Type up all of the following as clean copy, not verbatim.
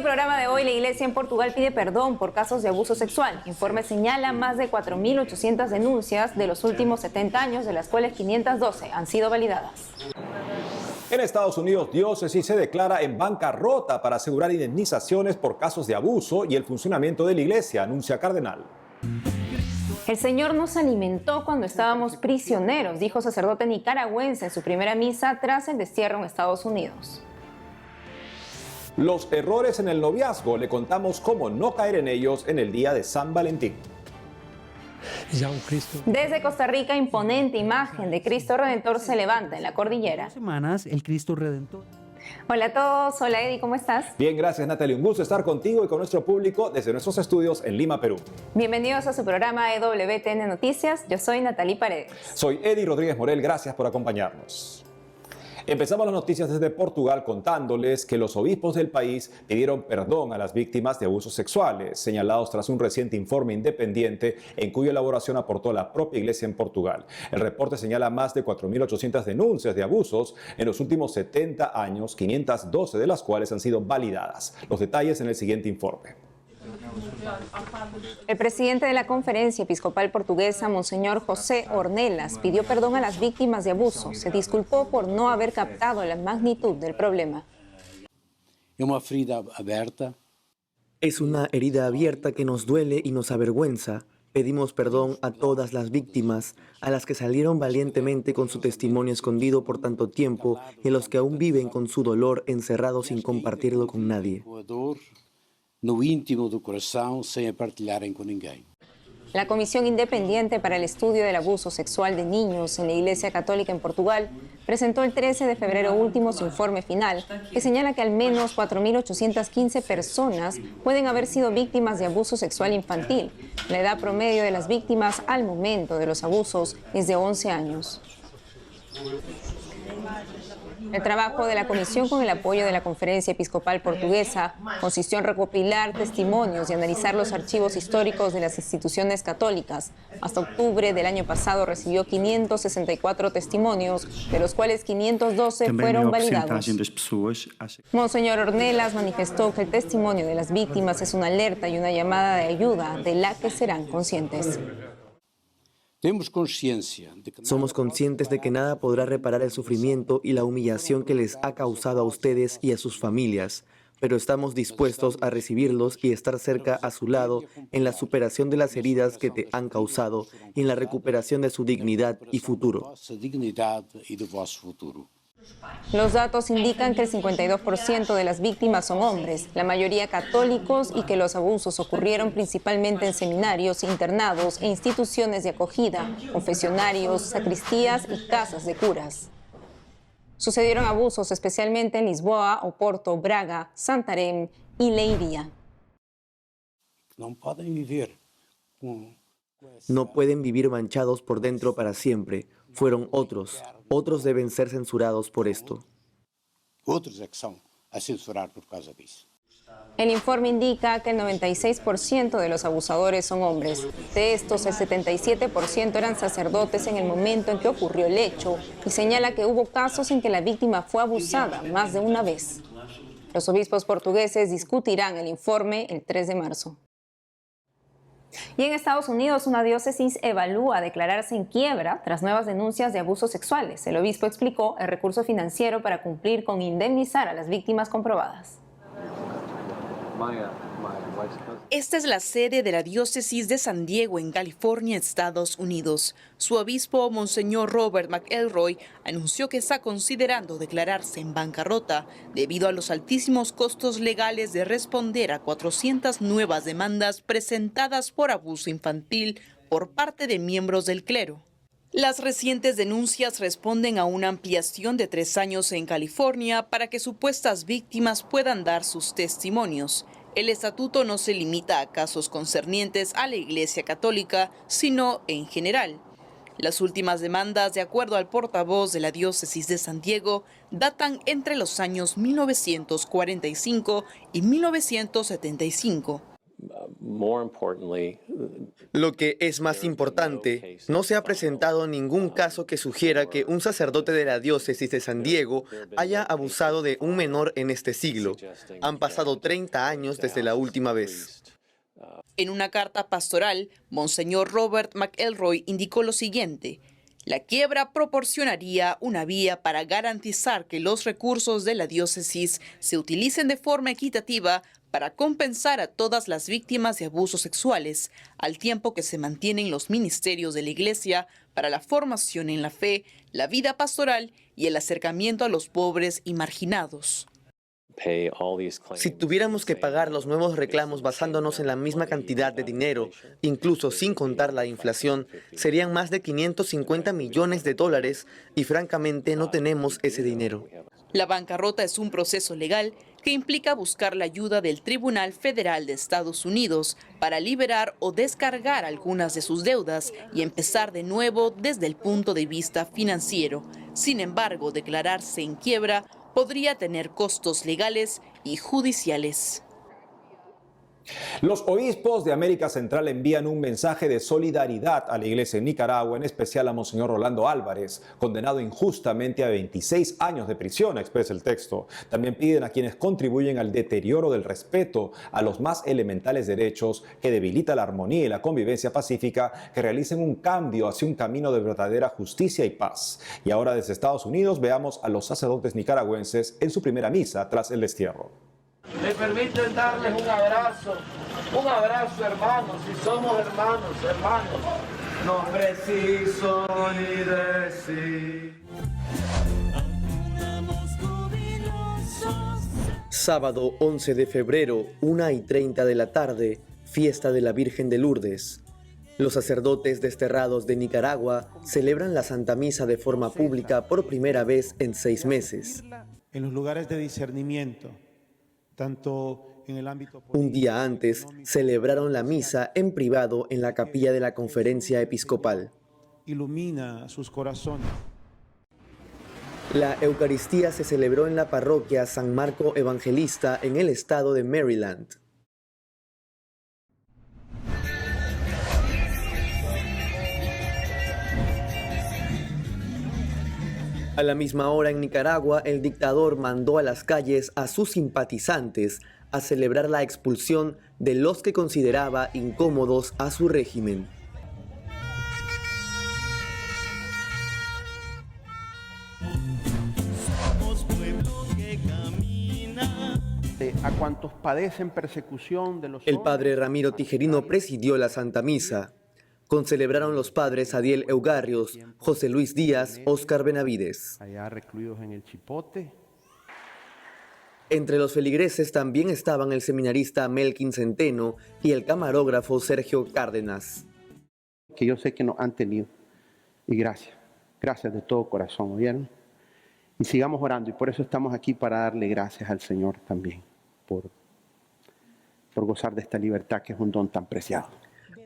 programa de hoy, la Iglesia en Portugal pide perdón por casos de abuso sexual. Informe señala más de 4.800 denuncias de los últimos 70 años, de las cuales 512 han sido validadas. En Estados Unidos, diócesis se declara en bancarrota para asegurar indemnizaciones por casos de abuso y el funcionamiento de la iglesia, anuncia cardenal. El Señor nos alimentó cuando estábamos prisioneros, dijo sacerdote nicaragüense en su primera misa tras el destierro en Estados Unidos. Los errores en el noviazgo, le contamos cómo no caer en ellos en el día de San Valentín. Desde Costa Rica, imponente imagen de Cristo Redentor se levanta en la cordillera. Semanas, el Cristo Redentor. Hola a todos, hola Eddie, ¿cómo estás? Bien, gracias Natalie, un gusto estar contigo y con nuestro público desde nuestros estudios en Lima, Perú. Bienvenidos a su programa EWTN Noticias, yo soy Natalie Paredes. Soy Eddie Rodríguez Morel, gracias por acompañarnos. Empezamos las noticias desde Portugal contándoles que los obispos del país pidieron perdón a las víctimas de abusos sexuales, señalados tras un reciente informe independiente en cuya elaboración aportó la propia iglesia en Portugal. El reporte señala más de 4.800 denuncias de abusos en los últimos 70 años, 512 de las cuales han sido validadas. Los detalles en el siguiente informe. El presidente de la Conferencia Episcopal Portuguesa, Monseñor José Ornelas, pidió perdón a las víctimas de abuso. Se disculpó por no haber captado la magnitud del problema. Es una herida abierta que nos duele y nos avergüenza. Pedimos perdón a todas las víctimas, a las que salieron valientemente con su testimonio escondido por tanto tiempo y a los que aún viven con su dolor encerrados sin compartirlo con nadie. No íntimo do coração, sem a partilharem com ninguém. La Comisión Independiente para el Estudio del Abuso Sexual de Niños en la Iglesia Católica en Portugal presentó el 13 de febrero último su informe final, que señala que al menos 4.815 personas pueden haber sido víctimas de abuso sexual infantil. La edad promedio de las víctimas al momento de los abusos es de 11 años. El trabajo de la comisión, con el apoyo de la Conferencia Episcopal Portuguesa, consistió en recopilar testimonios y analizar los archivos históricos de las instituciones católicas. Hasta octubre del año pasado recibió 564 testimonios, de los cuales 512 fueron validados. Monseñor Ornelas manifestó que el testimonio de las víctimas es una alerta y una llamada de ayuda de la que serán conscientes. Somos conscientes de que nada podrá reparar el sufrimiento y la humillación que les ha causado a ustedes y a sus familias, pero estamos dispuestos a recibirlos y estar cerca a su lado en la superación de las heridas que te han causado y en la recuperación de su dignidad y futuro. Los datos indican que el 52% de las víctimas son hombres, la mayoría católicos, y que los abusos ocurrieron principalmente en seminarios, internados e instituciones de acogida, confesionarios, sacristías y casas de curas. Sucedieron abusos especialmente en Lisboa, Oporto, Braga, Santarém y Leiria. No pueden vivir manchados por dentro para siempre. Fueron otros. Otros deben ser censurados por esto. Outros é que são a censurar por causa disso. El informe indica que el 96% de los abusadores son hombres. De estos, el 77% eran sacerdotes en el momento en que ocurrió el hecho, y señala que hubo casos en que la víctima fue abusada más de una vez. Los obispos portugueses discutirán el informe el 3 de marzo. Y en Estados Unidos, una diócesis evalúa declararse en quiebra tras nuevas denuncias de abusos sexuales. El obispo explicó el recurso financiero para cumplir con indemnizar a las víctimas comprobadas. Esta es la sede de la diócesis de San Diego, en California, Estados Unidos. Su obispo, Monseñor Robert McElroy, anunció que está considerando declararse en bancarrota debido a los altísimos costos legales de responder a 400 nuevas demandas presentadas por abuso infantil por parte de miembros del clero. Las recientes denuncias responden a una ampliación de 3 años en California para que supuestas víctimas puedan dar sus testimonios. El estatuto no se limita a casos concernientes a la Iglesia Católica, sino en general. Las últimas demandas, de acuerdo al portavoz de la diócesis de San Diego, datan entre los años 1945 y 1975. Lo que es más importante, no se ha presentado ningún caso que sugiera que un sacerdote de la diócesis de San Diego haya abusado de un menor en este siglo. Han pasado 30 años desde la última vez. En una carta pastoral, Monseñor Robert McElroy indicó lo siguiente: la quiebra proporcionaría una vía para garantizar que los recursos de la diócesis se utilicen de forma equitativa para compensar a todas las víctimas de abusos sexuales, al tiempo que se mantienen los ministerios de la Iglesia para la formación en la fe, la vida pastoral y el acercamiento a los pobres y marginados. Si tuviéramos que pagar los nuevos reclamos basándonos en la misma cantidad de dinero, incluso sin contar la inflación, serían más de 550 millones de dólares y francamente no tenemos ese dinero. La bancarrota es un proceso legal que implica buscar la ayuda del Tribunal Federal de Estados Unidos para liberar o descargar algunas de sus deudas y empezar de nuevo desde el punto de vista financiero. Sin embargo, declararse en quiebra podría tener costos legales y judiciales. Los obispos de América Central envían un mensaje de solidaridad a la iglesia en Nicaragua, en especial a Monseñor Rolando Álvarez, condenado injustamente a 26 años de prisión, expresa el texto. También piden a quienes contribuyen al deterioro del respeto a los más elementales derechos que debilita la armonía y la convivencia pacífica, que realicen un cambio hacia un camino de verdadera justicia y paz. Y ahora desde Estados Unidos veamos a los sacerdotes nicaragüenses en su primera misa tras el destierro. Me permiten darles un abrazo hermanos, si somos hermanos, no preciso ni decir. Sábado 11 de febrero, 1:30 de la tarde, fiesta de la Virgen de Lourdes. Los sacerdotes desterrados de Nicaragua celebran la Santa Misa de forma pública por primera vez en 6 meses. En los lugares de discernimiento, tanto en el ámbito político, Un día antes, celebraron la misa en privado en la capilla de la Conferencia Episcopal. ilumina sus corazones. La Eucaristía se celebró en la parroquia San Marco Evangelista en el estado de Maryland. A la misma hora en Nicaragua, el dictador mandó a las calles a sus simpatizantes a celebrar la expulsión de los que consideraba incómodos a su régimen. A cuantos padecen persecución de los El padre Ramiro Tijerino presidió la Santa Misa. Concelebraron los padres Adiel Eugarrios, José Luis Díaz, Óscar Benavides. allá recluidos en el Chipote. Entre los feligreses también estaban el seminarista Melkin Centeno y el camarógrafo Sergio Cárdenas. Que yo sé que nos han tenido. Y gracias de todo corazón, ¿oyeron? Y sigamos orando, y por eso estamos aquí, para darle gracias al Señor también, por gozar de esta libertad que es un don tan preciado.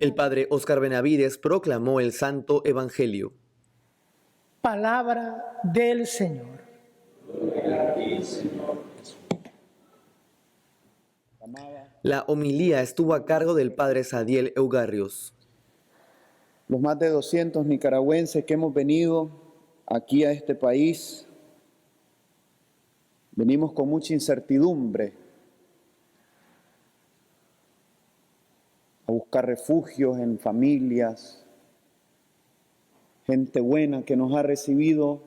El padre Óscar Benavides proclamó el Santo Evangelio. Palabra del Señor. La homilía estuvo a cargo del padre Sadiel Eugarrios. Los más de 200 nicaragüenses que hemos venido aquí a este país, venimos con mucha incertidumbre a buscar refugios en familias, gente buena que nos ha recibido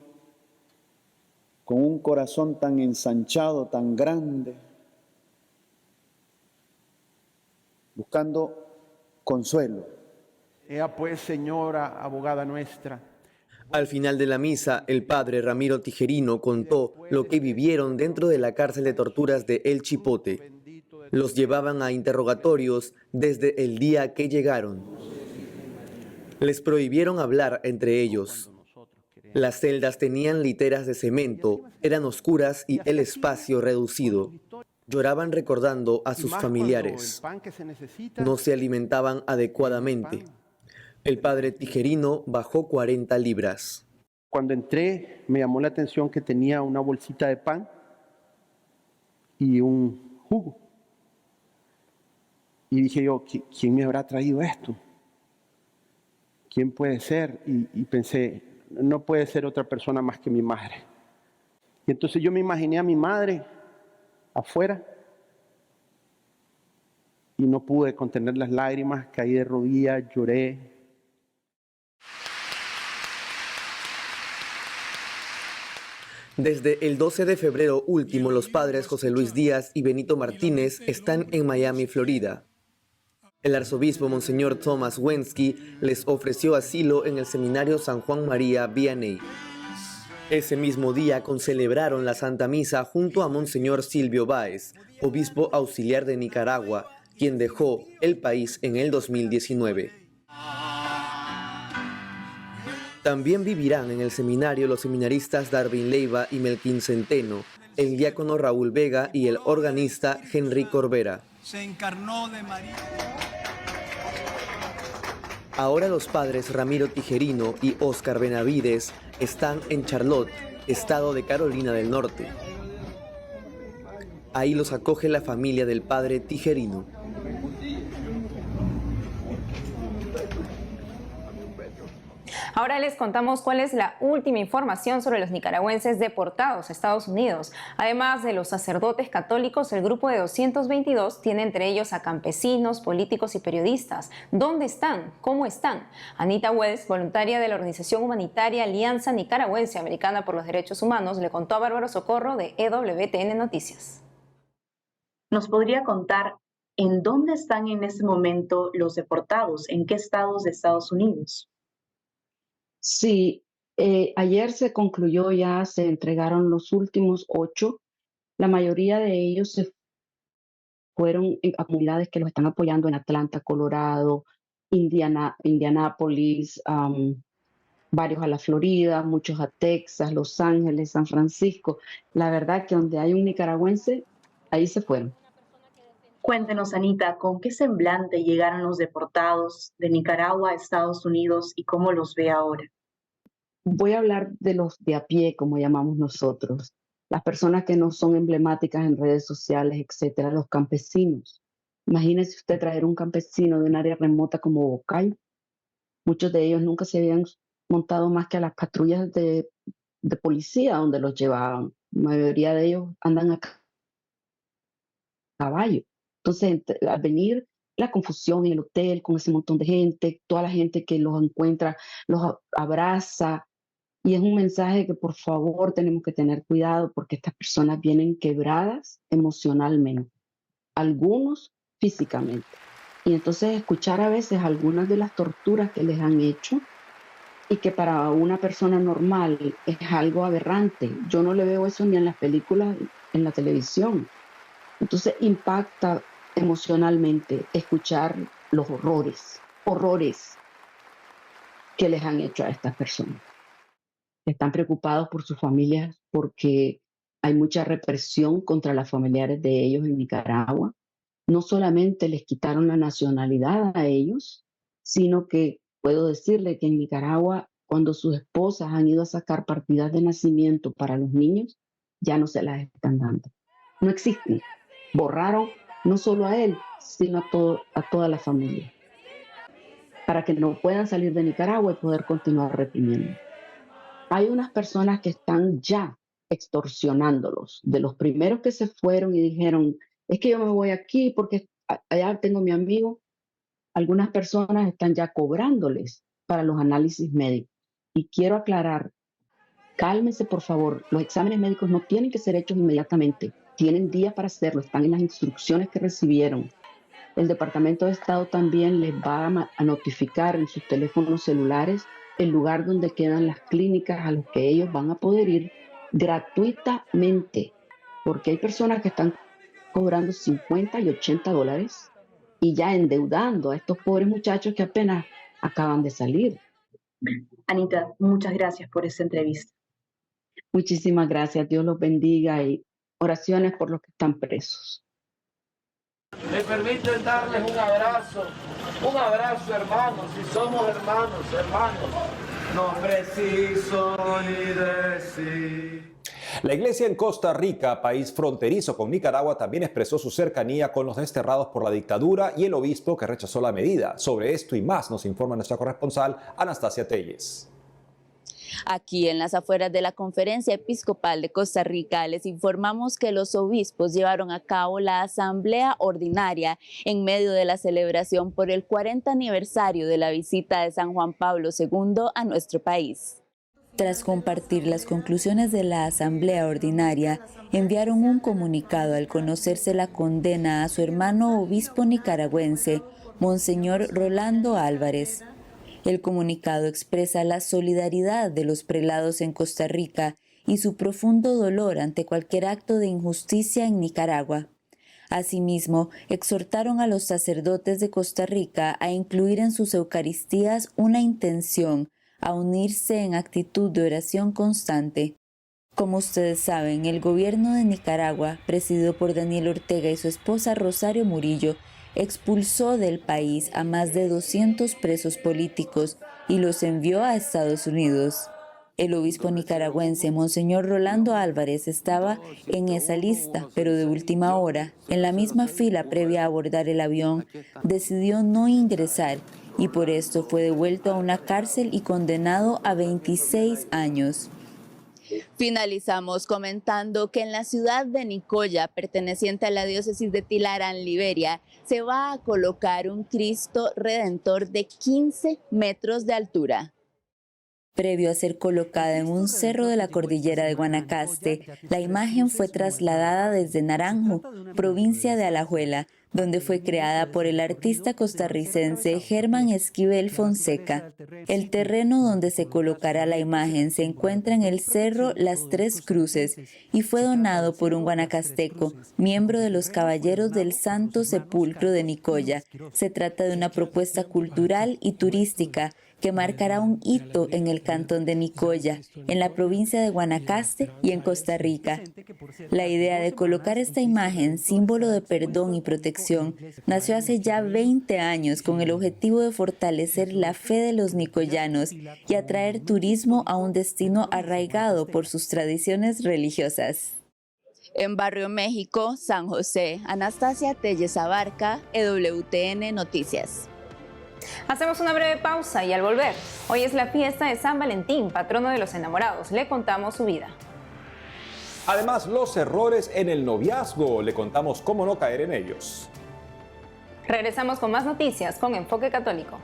con un corazón tan ensanchado, tan grande, buscando consuelo. Ea pues, Señora, abogada nuestra. Al final de la misa, el padre Ramiro Tijerino contó lo que vivieron dentro de la cárcel de torturas de El Chipote. Los llevaban a interrogatorios desde el día que llegaron. Les prohibieron hablar entre ellos. Las celdas tenían literas de cemento, eran oscuras y el espacio reducido. Lloraban recordando a sus familiares. No se alimentaban adecuadamente. El padre Tijerino bajó 40 libras. Cuando entré, me llamó la atención que tenía una bolsita de pan y un jugo. Y dije yo, ¿quién me habrá traído esto? ¿Quién puede ser? Y pensé, no puede ser otra persona más que mi madre. Y entonces yo me imaginé a mi madre afuera y no pude contener las lágrimas, caí de rodillas, lloré. Desde el 12 de febrero último, los padres José Luis Díaz y Benito Martínez están en Miami, Florida. El arzobispo Monseñor Thomas Wensky les ofreció asilo en el seminario San Juan María Vianney. Ese mismo día concelebraron la Santa Misa junto a Monseñor Silvio Báez, obispo auxiliar de Nicaragua, quien dejó el país en el 2019. También vivirán en el seminario los seminaristas Darwin Leiva y Melquín Centeno, el diácono Raúl Vega y el organista Henry Corbera. Se encarnó de María. Ahora los padres Ramiro Tijerino y Óscar Benavides están en Charlotte, estado de Carolina del Norte. Ahí los acoge la familia del padre Tijerino. Ahora les contamos cuál es la última información sobre los nicaragüenses deportados a Estados Unidos. Además de los sacerdotes católicos, el grupo de 222 tiene entre ellos a campesinos, políticos y periodistas. ¿Dónde están? ¿Cómo están? Anita Wells, voluntaria de la organización humanitaria Alianza Nicaragüense Americana por los Derechos Humanos, le contó a Bárbara Socorro de EWTN Noticias. ¿Nos podría contar en dónde están en este momento los deportados? ¿En qué estados de Estados Unidos? Sí, ayer se concluyó, ya se entregaron los últimos 8. La mayoría de ellos se fueron a comunidades que los están apoyando en Atlanta, Colorado, Indianápolis, varios a la Florida, muchos a Texas, Los Ángeles, San Francisco. La verdad que donde hay un nicaragüense, ahí se fueron. Cuéntenos, Anita, ¿con qué semblante llegaron los deportados de Nicaragua a Estados Unidos y cómo los ve ahora? Voy a hablar de los de a pie, como llamamos nosotros, las personas que no son emblemáticas en redes sociales, etcétera, los campesinos. Imagínese usted traer un campesino de un área remota como Bocay. Muchos de ellos nunca se habían montado más que a las patrullas de policía donde los llevaban. La mayoría de ellos andan a caballo. Entonces, al venir la confusión en el hotel con ese montón de gente, toda la gente que los encuentra, los abraza, y es un mensaje que por favor tenemos que tener cuidado porque estas personas vienen quebradas emocionalmente, algunos físicamente. Y entonces escuchar a veces algunas de las torturas que les han hecho y que para una persona normal es algo aberrante. Yo no le veo eso ni en las películas, en la televisión. Entonces impacta emocionalmente escuchar los horrores que les han hecho a estas personas. Están preocupados por sus familias porque hay mucha represión contra las familiares de ellos en Nicaragua. No solamente les quitaron la nacionalidad a ellos, sino que puedo decirle que en Nicaragua, cuando sus esposas han ido a sacar partidas de nacimiento para los niños, ya no se las están dando. No existen. Borraron no solo a él, sino a toda la familia, para que no puedan salir de Nicaragua y poder continuar reprimiendo. Hay unas personas que están ya extorsionándolos, de los primeros que se fueron y dijeron, es que yo me voy aquí porque allá tengo a mi amigo. Algunas personas están ya cobrándoles para los análisis médicos. Y quiero aclarar, cálmense por favor, los exámenes médicos no tienen que ser hechos inmediatamente. Tienen días para hacerlo, están en las instrucciones que recibieron. El Departamento de Estado también les va a notificar en sus teléfonos celulares el lugar donde quedan las clínicas a los que ellos van a poder ir gratuitamente, porque hay personas que están cobrando $50 y $80 y ya endeudando a estos pobres muchachos que apenas acaban de salir. Anita, muchas gracias por esta entrevista. Muchísimas gracias, Dios los bendiga y oraciones por los que están presos. Me permiten darles un abrazo hermanos, si somos hermanos, no preciso ni decir. La iglesia en Costa Rica, país fronterizo con Nicaragua, también expresó su cercanía con los desterrados por la dictadura y el obispo que rechazó la medida. Sobre esto y más nos informa nuestra corresponsal Anastasia Telles. Aquí en las afueras de la Conferencia Episcopal de Costa Rica les informamos que los obispos llevaron a cabo la asamblea ordinaria en medio de la celebración por el 40 aniversario de la visita de San Juan Pablo II a nuestro país. Tras compartir las conclusiones de la asamblea ordinaria, enviaron un comunicado al conocerse la condena a su hermano obispo nicaragüense, Monseñor Rolando Álvarez. El comunicado expresa la solidaridad de los prelados en Costa Rica y su profundo dolor ante cualquier acto de injusticia en Nicaragua. Asimismo, exhortaron a los sacerdotes de Costa Rica a incluir en sus Eucaristías una intención, a unirse en actitud de oración constante. Como ustedes saben, el gobierno de Nicaragua, presidido por Daniel Ortega y su esposa Rosario Murillo, expulsó del país a más de 200 presos políticos y los envió a Estados Unidos. El obispo nicaragüense, Monseñor Rolando Álvarez, estaba en esa lista, pero de última hora, en la misma fila previa a abordar el avión, decidió no ingresar y por esto fue devuelto a una cárcel y condenado a 26 años. Finalizamos comentando que en la ciudad de Nicoya, perteneciente a la diócesis de Tilarán, Liberia, se va a colocar un Cristo Redentor de 15 metros de altura. Previo a ser colocada en un cerro de la cordillera de Guanacaste, la imagen fue trasladada desde Naranjo, provincia de Alajuela, donde fue creada por el artista costarricense Germán Esquivel Fonseca. El terreno donde se colocará la imagen se encuentra en el cerro Las Tres Cruces y fue donado por un guanacasteco, miembro de los Caballeros del Santo Sepulcro de Nicoya. Se trata de una propuesta cultural y turística que marcará un hito en el cantón de Nicoya, en la provincia de Guanacaste y en Costa Rica. La idea de colocar esta imagen, símbolo de perdón y protección, nació hace ya 20 años con el objetivo de fortalecer la fe de los nicoyanos y atraer turismo a un destino arraigado por sus tradiciones religiosas. En Barrio México, San José, Anastasia Telles Abarca, EWTN Noticias. Hacemos una breve pausa y al volver, hoy es la fiesta de San Valentín, patrono de los enamorados. Le contamos su vida. Además, los errores en el noviazgo. Le contamos cómo no caer en ellos. Regresamos con más noticias con Enfoque Católico.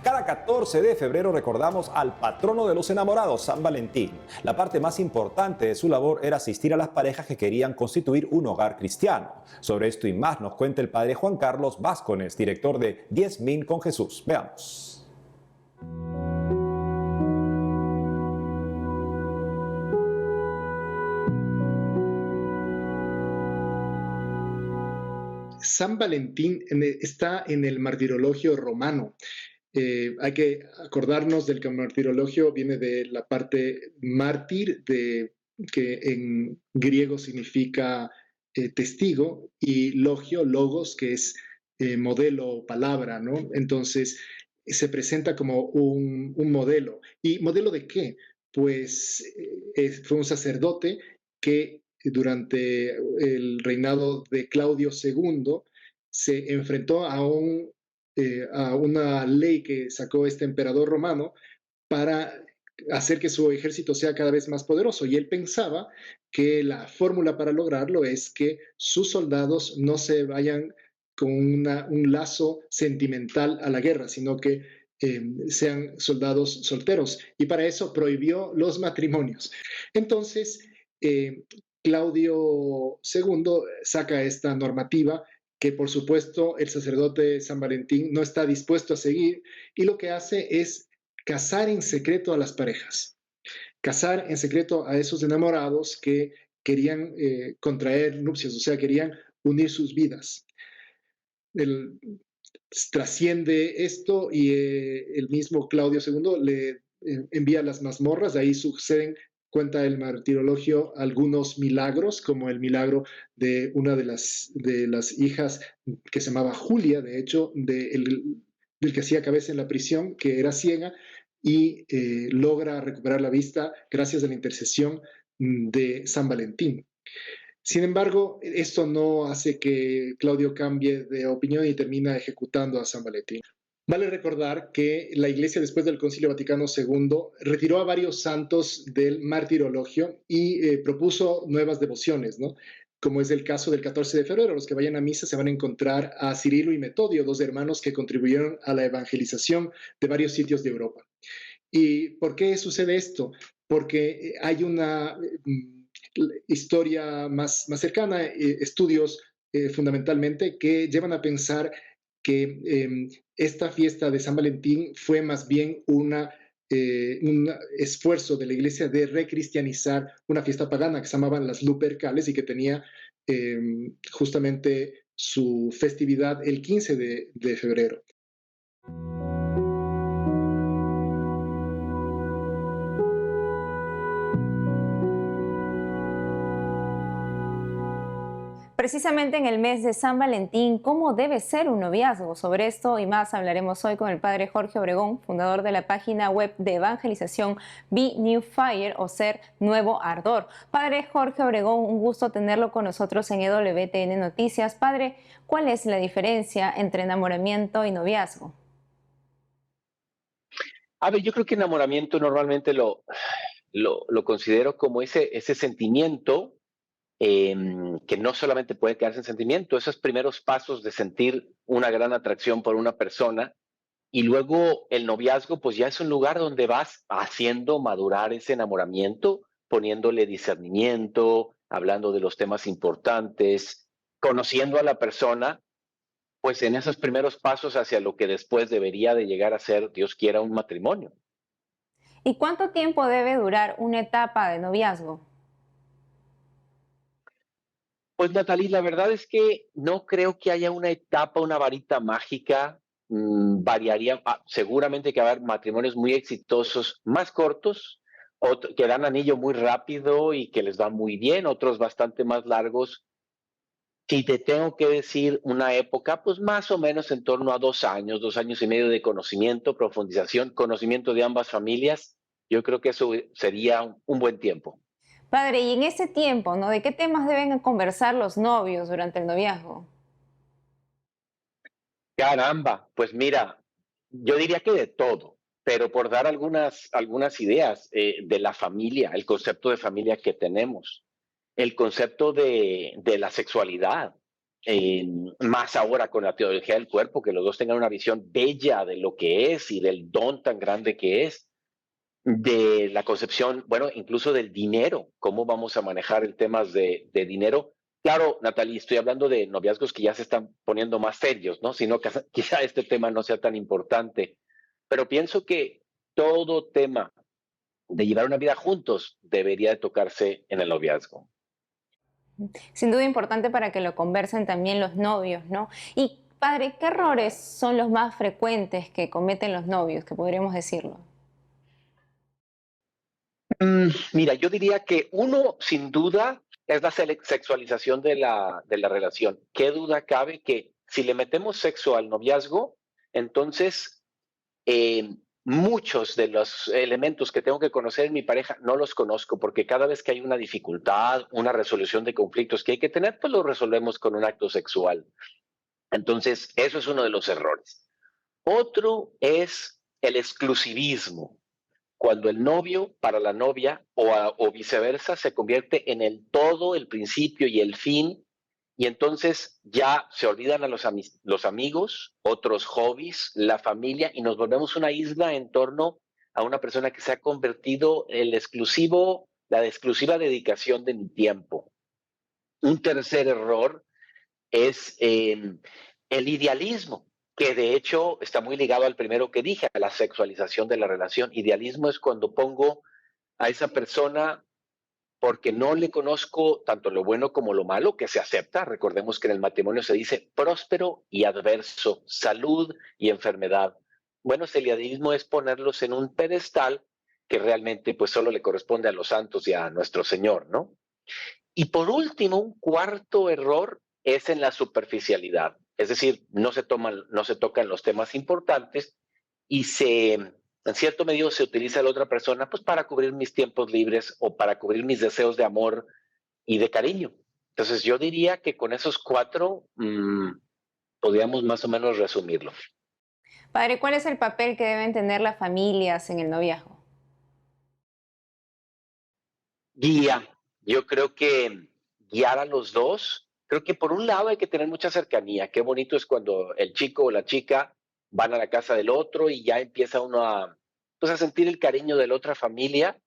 Cada 14 de febrero recordamos al patrono de los enamorados, San Valentín. La parte más importante de su labor era asistir a las parejas que querían constituir un hogar cristiano. Sobre esto y más nos cuenta el padre Juan Carlos Vázquez, director de 10.000 con Jesús. Veamos. San Valentín está en el martirologio romano. Hay que acordarnos del que el martirologio viene de la parte mártir, que en griego significa testigo, y logio, logos, que es modelo o palabra, ¿no? Entonces, se presenta como un modelo. ¿Y modelo de qué? Pues fue un sacerdote que durante el reinado de Claudio II se enfrentó a una ley que sacó este emperador romano para hacer que su ejército sea cada vez más poderoso. Y él pensaba que la fórmula para lograrlo es que sus soldados no se vayan con un lazo sentimental a la guerra, sino que sean soldados solteros. Y para eso prohibió los matrimonios. Entonces, Claudio II saca esta normativa que por supuesto el sacerdote San Valentín no está dispuesto a seguir, y lo que hace es casar en secreto a las parejas, casar en secreto a esos enamorados que querían contraer nupcias, o sea, querían unir sus vidas. Trasciende esto y el mismo Claudio II le envía a las mazmorras, de ahí suceden cuenta el martirologio algunos milagros, como el milagro de una de las hijas que se llamaba Julia, de hecho, del que hacía cabeza en la prisión, que era ciega, y logra recuperar la vista gracias a la intercesión de San Valentín. Sin embargo, esto no hace que Claudio cambie de opinión y termina ejecutando a San Valentín. Vale recordar que la Iglesia, después del Concilio Vaticano II, retiró a varios santos del martirologio y propuso nuevas devociones, ¿no? Como es el caso del 14 de febrero. Los que vayan a misa se van a encontrar a Cirilo y Metodio, dos hermanos que contribuyeron a la evangelización de varios sitios de Europa. ¿Y por qué sucede esto? Porque hay una historia más cercana, estudios fundamentalmente que llevan a pensar que esta fiesta de San Valentín fue más bien un esfuerzo de la Iglesia de recristianizar una fiesta pagana que se llamaban las Lupercales y que tenía justamente su festividad el 15 de febrero. Precisamente en el mes de San Valentín, ¿cómo debe ser un noviazgo? Sobre esto y más hablaremos hoy con el padre Jorge Obregón, fundador de la página web de evangelización Be New Fire, o Ser Nuevo Ardor. Padre Jorge Obregón, un gusto tenerlo con nosotros en EWTN Noticias. Padre, ¿cuál es la diferencia entre enamoramiento y noviazgo? A ver, yo creo que enamoramiento normalmente lo considero como ese sentimiento que no solamente puede quedarse en sentimiento, esos primeros pasos de sentir una gran atracción por una persona, y luego el noviazgo pues ya es un lugar donde vas haciendo madurar ese enamoramiento, poniéndole discernimiento, hablando de los temas importantes, conociendo a la persona, pues en esos primeros pasos hacia lo que después debería de llegar a ser, Dios quiera, un matrimonio. ¿Y cuánto tiempo debe durar una etapa de noviazgo? Pues Natalie, la verdad es que no creo que haya una etapa, una varita mágica. Variaría, seguramente que va a haber matrimonios muy exitosos, más cortos, que dan anillo muy rápido y que les va muy bien, otros bastante más largos. Si te tengo que decir una época, pues más o menos en torno a 2 años, 2 años y medio de conocimiento, profundización, conocimiento de ambas familias. Yo creo que eso sería un buen tiempo. Padre, y en ese tiempo, ¿no? ¿De qué temas deben conversar los novios durante el noviazgo? Caramba, pues mira, yo diría que de todo, pero por dar algunas ideas de la familia, el concepto de familia que tenemos, el concepto de la sexualidad, más ahora con la teología del cuerpo, que los dos tengan una visión bella de lo que es y del don tan grande que es, de la concepción, bueno, incluso del dinero, cómo vamos a manejar el tema de dinero. Claro, Natalie, estoy hablando de noviazgos que ya se están poniendo más serios, ¿no? Sino que quizá este tema no sea tan importante, pero pienso que todo tema de llevar una vida juntos debería de tocarse en el noviazgo. Sin duda importante para que lo conversen también los novios, ¿no? Y padre, ¿qué errores son los más frecuentes que cometen los novios, que podríamos decirlo? Mira, yo diría que uno, sin duda, es la sexualización de la relación. ¿Qué duda cabe que si le metemos sexo al noviazgo, entonces muchos de los elementos que tengo que conocer en mi pareja no los conozco, porque cada vez que hay una dificultad, una resolución de conflictos que hay que tener, pues lo resolvemos con un acto sexual. Entonces, eso es uno de los errores. Otro es el exclusivismo. Cuando el novio para la novia o viceversa se convierte en el todo, el principio y el fin, y entonces ya se olvidan a los amigos, otros hobbies, la familia, y nos volvemos una isla en torno a una persona que se ha convertido en la exclusiva dedicación de mi tiempo. Un tercer error es el idealismo, que de hecho está muy ligado al primero que dije, a la sexualización de la relación. Idealismo es cuando pongo a esa persona porque no le conozco tanto lo bueno como lo malo, que se acepta. Recordemos que en el matrimonio se dice próspero y adverso, salud y enfermedad. Bueno, el idealismo es ponerlos en un pedestal que realmente pues solo le corresponde a los santos y a nuestro Señor, ¿no? Y por último, un cuarto error es en la superficialidad, es decir, no se tocan los temas importantes y en cierto medio se utiliza a la otra persona pues para cubrir mis tiempos libres o para cubrir mis deseos de amor y de cariño. Entonces yo diría que con esos cuatro podríamos más o menos resumirlo. Padre, ¿cuál es el papel que deben tener las familias en el noviazgo? Guía. Yo creo que guiar a los dos, creo que por un lado hay que tener mucha cercanía. Qué bonito es cuando el chico o la chica van a la casa del otro y ya empieza uno a sentir el cariño de la otra familia,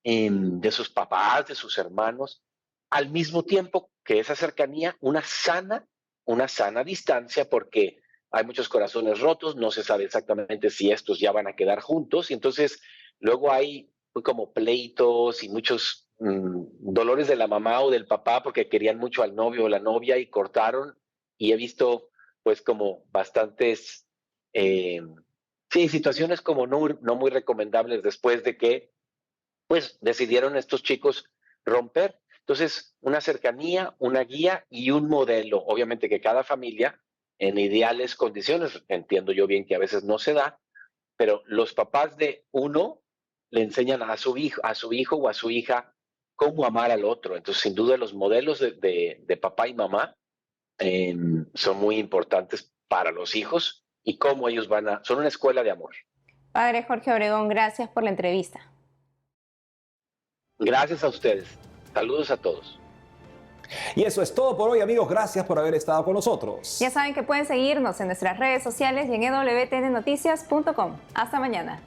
de sus papás, de sus hermanos, al mismo tiempo que esa cercanía, una sana distancia, porque hay muchos corazones rotos, no se sabe exactamente si estos ya van a quedar juntos, y entonces luego hay como pleitos y muchos dolores de la mamá o del papá porque querían mucho al novio o la novia y cortaron, y he visto pues como bastantes situaciones como no muy recomendables después de que pues decidieron estos chicos romper. Entonces, una cercanía, una guía y un modelo. Obviamente que cada familia, en ideales condiciones, entiendo yo bien que a veces no se da, pero los papás de uno le enseñan a su hijo o a su hija cómo amar al otro. Entonces, sin duda, los modelos de papá y mamá son muy importantes para los hijos y cómo ellos son una escuela de amor. Padre Jorge Obregón, gracias por la entrevista. Gracias a ustedes. Saludos a todos. Y eso es todo por hoy, amigos. Gracias por haber estado con nosotros. Ya saben que pueden seguirnos en nuestras redes sociales y en wtnnoticias.com. Hasta mañana.